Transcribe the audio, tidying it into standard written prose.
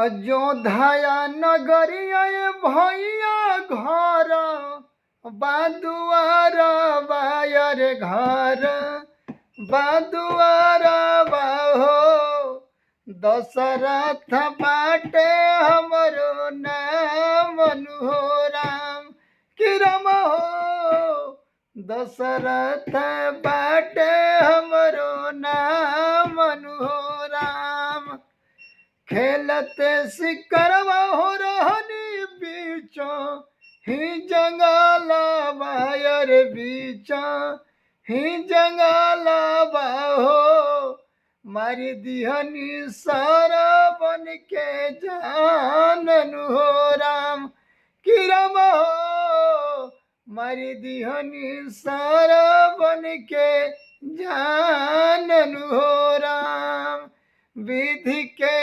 अयोध्या नगरिया भैया घर बादुआर बायर घर बादुआर बाहो दशरथ बाटे हमरो नाम हो राम कि राम हो दशरथ बाटे हमरो नाम हो राम खेलते शिकरवा हो रहनी बीचो ही जंगल बायर बीचो ही जंगल बाहो मारी दिहनी सारा बन के जानन हो राम कि राम हो मारी दिहनी सारा बन के जानन हो राम विधि के